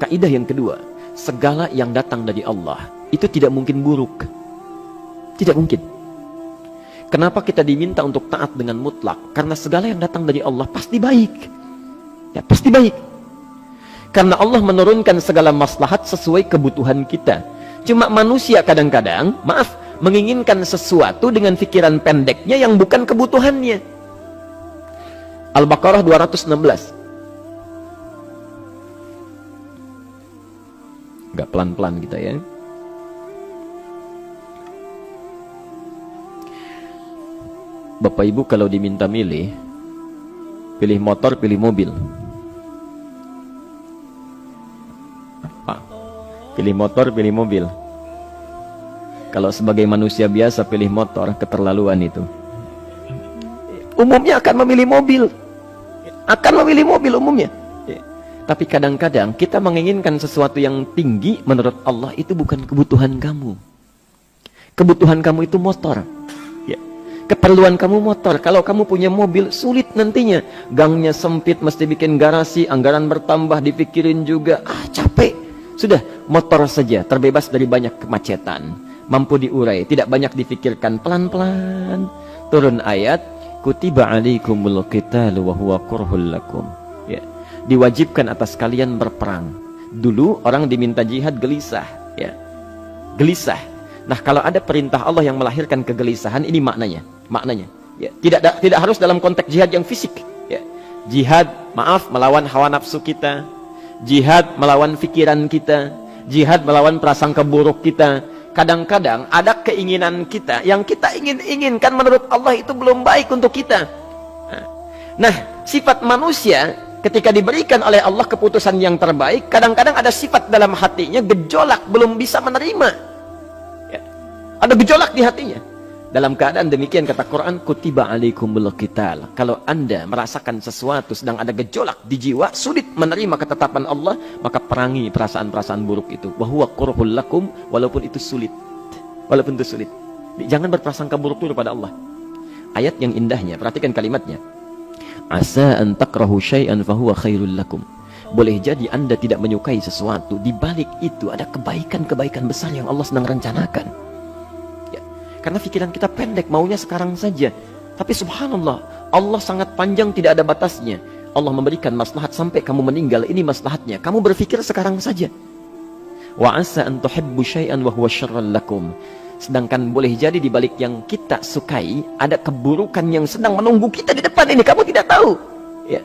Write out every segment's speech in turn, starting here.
kaidah yang kedua, segala yang datang dari Allah itu tidak mungkin buruk. Tidak mungkin. Kenapa kita diminta untuk taat dengan mutlak? Karena segala yang datang dari Allah pasti baik. Ya, pasti baik. Karena Allah menurunkan segala maslahat sesuai kebutuhan kita. Cuma manusia kadang-kadang, menginginkan sesuatu dengan pikiran pendeknya yang bukan kebutuhannya. Al-Baqarah 216. Enggak pelan-pelan kita ya. Bapak Ibu kalau diminta milih, pilih motor, pilih mobil. Pilih motor, pilih mobil. Kalau sebagai manusia biasa pilih motor, keterlaluan itu. Umumnya akan memilih mobil. Akan memilih mobil umumnya. Tapi kadang-kadang kita menginginkan sesuatu yang tinggi, menurut Allah itu bukan kebutuhan kamu. Kebutuhan kamu itu motor. Keperluan kamu motor. Kalau kamu punya mobil, sulit nantinya. Gangnya sempit, mesti bikin garasi, anggaran bertambah, dipikirin juga. Capek. Sudah, motor saja, terbebas dari banyak kemacetan. Mampu diurai, tidak banyak difikirkan. Pelan-pelan. Turun ayat, kutiba alaikumul qitalu wa huwa kurhul lakum. Ya. Diwajibkan atas kalian berperang. Dulu orang diminta jihad gelisah. Ya. Gelisah. Nah, kalau ada perintah Allah yang melahirkan kegelisahan, ini maknanya. Ya. Tidak harus dalam konteks jihad yang fisik. Ya. Jihad, melawan hawa nafsu kita. Jihad melawan pikiran kita. Jihad melawan prasangka buruk kita. Kadang-kadang ada keinginan kita yang kita inginkan menurut Allah itu belum baik untuk kita. Nah, sifat manusia ketika diberikan oleh Allah keputusan yang terbaik, kadang-kadang ada sifat dalam hatinya gejolak, belum bisa menerima. Ya. Ada gejolak di hatinya. Dalam keadaan demikian kata Quran, kutiba alaikumul qital. Kalau Anda merasakan sesuatu sedang ada gejolak di jiwa, sulit menerima ketetapan Allah, maka perangi perasaan-perasaan buruk itu. Wa huwa kurhul lakum, walaupun itu sulit. Walaupun itu sulit. Jangan berprasangka buruk dulu pada Allah. Ayat yang indahnya, perhatikan kalimatnya. Asa an takrahu syai'an fa huwa khairul lakum. Boleh jadi Anda tidak menyukai sesuatu, di balik itu ada kebaikan-kebaikan besar yang Allah sedang rencanakan. Karena pikiran kita pendek, maunya sekarang saja. Tapi subhanallah, Allah sangat panjang, tidak ada batasnya. Allah memberikan maslahat sampai kamu meninggal, ini maslahatnya. Kamu berpikir sekarang saja. Wa asa an tuhibbu syai'an wa huwa syarrul lakum. Sedangkan boleh jadi di balik yang kita sukai ada keburukan yang sedang menunggu kita di depan ini, kamu tidak tahu. Ya.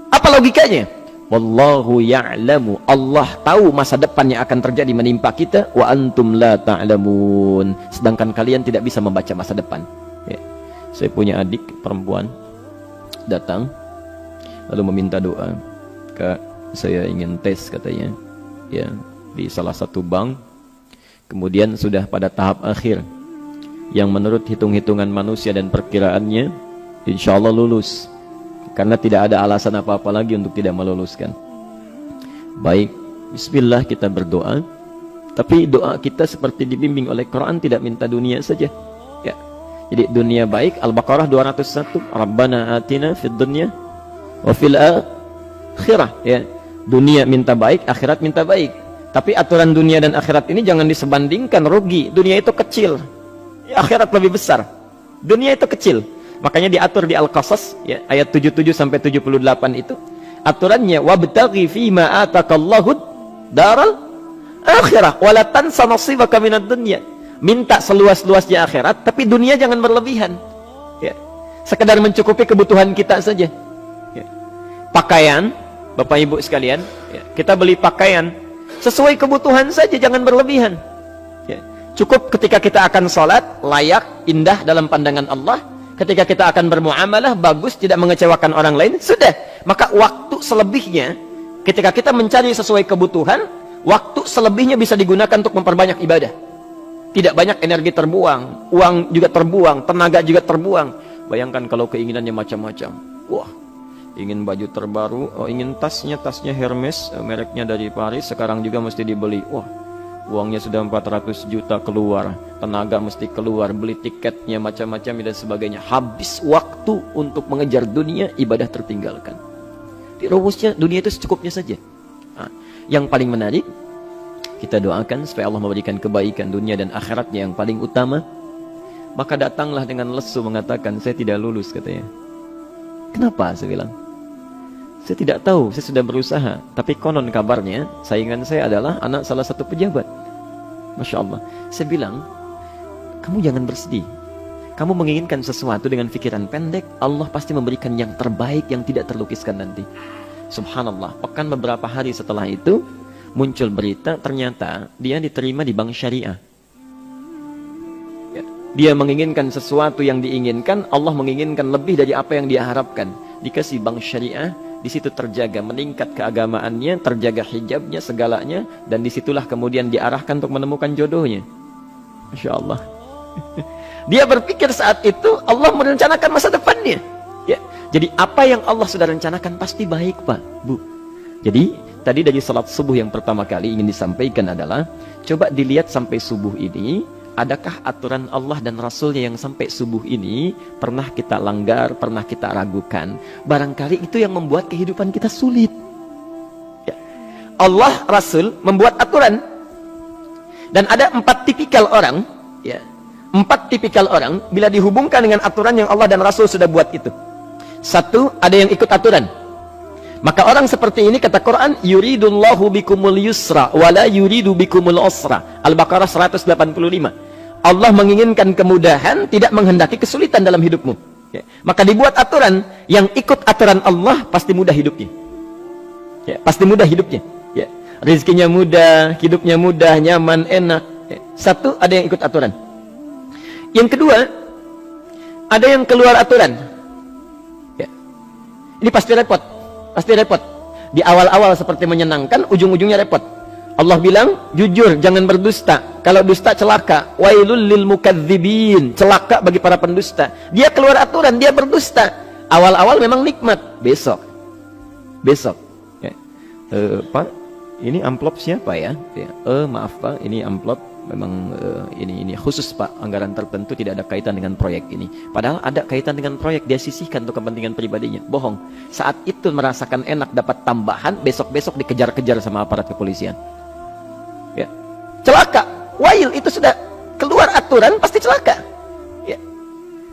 Apa logikanya? Wallahu ya'lamu, Allah tahu masa depan yang akan terjadi menimpa kita, wa antum la ta'lamun, sedangkan kalian tidak bisa membaca masa depan. Ya. Saya punya adik perempuan datang lalu meminta doa. Kak, saya ingin tes katanya. Ya, di salah satu bank. Kemudian sudah pada tahap akhir yang menurut hitung-hitungan manusia dan perkiraannya insya Allah lulus. Karena tidak ada alasan apa-apa lagi untuk tidak meluluskan. Baik, bismillah kita berdoa. Tapi doa kita seperti dibimbing oleh Quran, tidak minta dunia saja. Ya. Jadi dunia baik, Al-Baqarah 201. Rabbana atina fid dunya wa fil akhirah. Ya. Dunia minta baik, akhirat minta baik. Tapi aturan dunia dan akhirat ini jangan disebandingkan, rugi. Dunia itu kecil, ya, akhirat lebih besar. Dunia itu kecil. Makanya diatur di Al-Qasas ya, ayat 77 sampai 78 itu aturannya, wabtaghi fima atakallahu daral akhirah wala tansa nasibaka minad dunya. Minta seluas-luasnya akhirat, tapi dunia jangan berlebihan. Ya. Sekedar mencukupi kebutuhan kita saja. Ya. Pakaian, Bapak Ibu sekalian, ya, kita beli pakaian sesuai kebutuhan saja, jangan berlebihan. Ya. Cukup ketika kita akan sholat, layak, indah dalam pandangan Allah. Ketika kita akan bermuamalah, bagus, tidak mengecewakan orang lain, sudah. Maka waktu selebihnya, ketika kita mencari sesuai kebutuhan, waktu selebihnya bisa digunakan untuk memperbanyak ibadah. Tidak banyak energi terbuang, uang juga terbuang, tenaga juga terbuang. Bayangkan kalau keinginannya macam-macam. Wah, ingin baju terbaru, ingin tasnya Hermes, mereknya dari Paris, sekarang juga mesti dibeli. Wah, uangnya sudah 400 juta keluar, tenaga mesti keluar, beli tiketnya macam-macam dan sebagainya. Habis waktu untuk mengejar dunia, ibadah tertinggalkan. Di rumusnya dunia itu secukupnya saja. Nah, yang paling menarik, kita doakan supaya Allah memberikan kebaikan dunia dan akhiratnya yang paling utama. Maka datanglah dengan lesu mengatakan, saya tidak lulus katanya. Kenapa? Saya bilang, saya tidak tahu, saya sudah berusaha. Tapi konon kabarnya, saingan saya adalah anak salah satu pejabat. Masya Allah. Saya bilang, kamu jangan bersedih. Kamu menginginkan sesuatu dengan pikiran pendek, Allah pasti memberikan yang terbaik yang tidak terlukiskan nanti. Subhanallah. Pekan beberapa hari setelah itu, muncul berita, ternyata dia diterima di bank syariah. Dia menginginkan sesuatu yang diinginkan, Allah menginginkan lebih dari apa yang dia harapkan. Dikasih bank syariah, di situ terjaga, meningkat keagamaannya, terjaga hijabnya, segalanya, dan disitulah kemudian diarahkan untuk menemukan jodohnya. Masya Allah. Dia berpikir saat itu Allah merencanakan masa depannya. Ya. Jadi apa yang Allah sudah rencanakan pasti baik, Pak, Bu. Jadi tadi dari salat subuh yang pertama kali ingin disampaikan adalah, coba dilihat sampai subuh ini, adakah aturan Allah dan Rasulnya yang sampai subuh ini pernah kita langgar, pernah kita ragukan? Barangkali itu yang membuat kehidupan kita sulit. Ya. Allah, Rasul membuat aturan. Dan ada 4 tipikal orang, ya, 4 tipikal orang bila dihubungkan dengan aturan yang Allah dan Rasul sudah buat itu. 1, ada yang ikut aturan. Maka orang seperti ini, kata Quran, yuridullahu bikumul yusra wala yuridu bikumul usra. Al-Baqarah 185. Allah menginginkan kemudahan, tidak menghendaki kesulitan dalam hidupmu. Ya. Maka dibuat aturan, yang ikut aturan Allah pasti mudah hidupnya. Ya, pasti mudah hidupnya. Ya. Rizkinya mudah, hidupnya mudah, nyaman, enak. Ya. 1, ada yang ikut aturan. Yang kedua, ada yang keluar aturan. Ya. Ini pasti repot. Pasti repot. Di awal-awal seperti menyenangkan, ujung-ujungnya repot. Allah bilang, jujur, jangan berdusta. Kalau dusta celaka. Wailul lil mukadzibin. Celaka bagi para pendusta. Dia keluar aturan, dia berdusta. Awal-awal memang nikmat. Besok. Ya. Pak, ini amplop siapa ya? Ya. Maaf Pak, ini amplop memang ini khusus Pak, anggaran tertentu, tidak ada kaitan dengan proyek ini. Padahal ada kaitan dengan proyek, dia sisihkan untuk kepentingan pribadinya. Bohong. Saat itu merasakan enak dapat tambahan, besok-besok dikejar-kejar sama aparat kepolisian. Ya. Celaka. Wail, itu sudah keluar aturan, pasti celaka. Ya.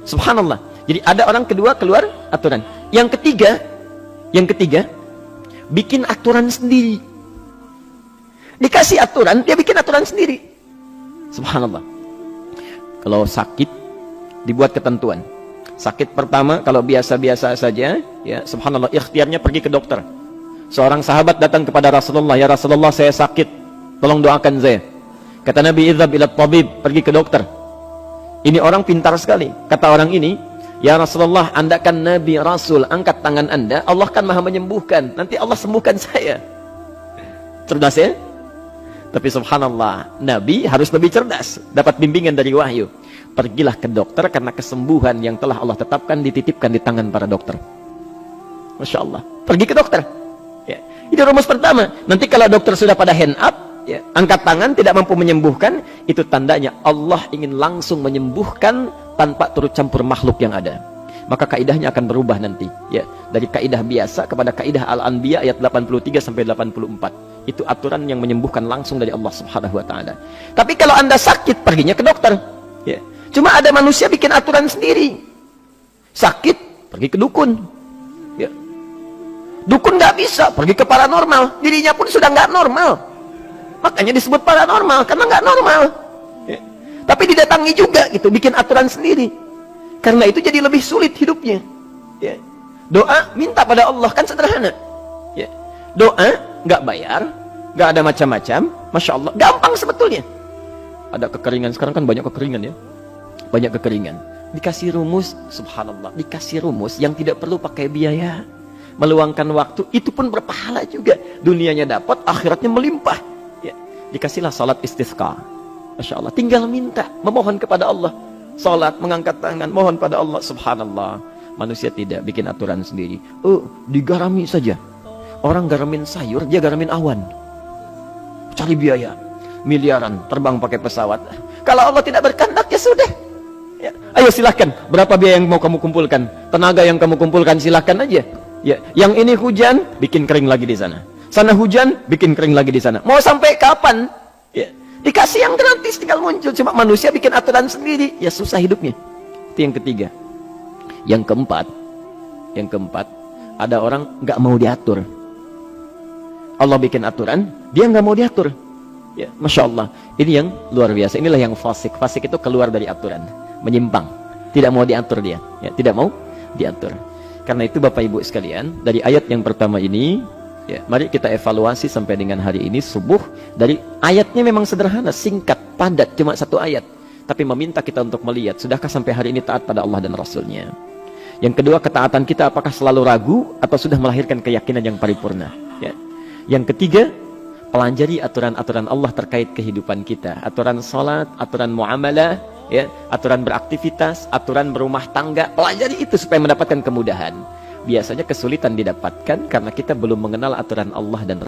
Subhanallah. Jadi ada orang kedua keluar aturan. Yang ketiga, bikin aturan sendiri. Dikasih aturan, dia bikin aturan sendiri. Subhanallah. Kalau sakit, dibuat ketentuan. Sakit pertama, kalau biasa-biasa saja, ya subhanallah, ikhtiarnya pergi ke dokter. Seorang sahabat datang kepada Rasulullah, ya Rasulullah, saya sakit, tolong doakan saya. Kata Nabi, idhab ila tabib, pergi ke dokter. Ini orang pintar sekali. Kata orang ini, ya Rasulullah, Anda kan Nabi Rasul, angkat tangan Anda, Allah kan maha menyembuhkan, nanti Allah sembuhkan saya. Cerdas ya? Tapi subhanallah, Nabi harus lebih cerdas, dapat bimbingan dari wahyu. Pergilah ke dokter, karena kesembuhan yang telah Allah tetapkan dititipkan di tangan para dokter. Masya Allah, pergi ke dokter. Ya. Itu rumus pertama. Nanti kalau dokter sudah pada hand up, ya, angkat tangan, tidak mampu menyembuhkan, itu tandanya Allah ingin langsung menyembuhkan tanpa turut campur makhluk yang ada. Maka kaidahnya akan berubah nanti, ya, dari kaidah biasa kepada kaidah Al-Anbiya ayat 83 sampai 84. Itu aturan yang menyembuhkan langsung dari Allah Subhanahu wa taala. Tapi kalau Anda sakit, perginya ke dokter. Ya. Cuma ada manusia bikin aturan sendiri. Sakit, pergi ke dukun. Ya. Dukun nggak bisa, pergi ke paranormal. Dirinya pun sudah nggak normal. Makanya disebut paranormal, karena nggak normal. Ya. Tapi didatangi juga gitu, bikin aturan sendiri. Karena itu jadi lebih sulit hidupnya. Ya. Doa, minta pada Allah, kan sederhana. Ya. Doa, nggak bayar, nggak ada macam-macam, Masya Allah, gampang sebetulnya. Ada kekeringan, sekarang kan banyak kekeringan ya, banyak kekeringan. Dikasih rumus, subhanallah, dikasih rumus yang tidak perlu pakai biaya, meluangkan waktu, itu pun berpahala juga. Dunianya dapat, akhiratnya melimpah. Ya. Dikasihlah salat istisqa, Masya Allah, tinggal minta, memohon kepada Allah. Salat, mengangkat tangan, mohon pada Allah, subhanallah. Manusia tidak bikin aturan sendiri. Digarami saja. Orang garamin sayur, dia garamin awan. Cari biaya miliaran, terbang pakai pesawat. Kalau Allah tidak berkehendak, ya sudah. Ya. Ayo silahkan, berapa biaya yang mau kamu kumpulkan, tenaga yang kamu kumpulkan, silahkan aja. Ya. Yang ini hujan, bikin kering lagi di sana. Sana hujan, bikin kering lagi di sana. Mau sampai kapan? Ya. Dikasih yang gratis, tinggal muncul. Cuma manusia bikin aturan sendiri. Ya susah hidupnya. Itu yang ketiga. Yang keempat, ada orang nggak mau diatur. Allah bikin aturan, dia nggak mau diatur. Ya, Masya Allah. Ini yang luar biasa. Inilah yang fasik. Fasik itu keluar dari aturan. Menyimpang. Tidak mau diatur dia. Ya, tidak mau diatur. Karena itu Bapak Ibu sekalian, dari ayat yang pertama ini, ya, mari kita evaluasi sampai dengan hari ini subuh. Dari ayatnya memang sederhana, singkat, padat, cuma satu ayat. Tapi meminta kita untuk melihat, sudahkah sampai hari ini taat pada Allah dan Rasulnya? Yang kedua, ketaatan kita apakah selalu ragu atau sudah melahirkan keyakinan yang paripurna? Ya. Yang ketiga, pelajari aturan-aturan Allah terkait kehidupan kita. Aturan sholat, aturan muamalah, ya, aturan beraktivitas, aturan berumah tangga. Pelajari itu supaya mendapatkan kemudahan. Biasanya kesulitan didapatkan karena kita belum mengenal aturan Allah dan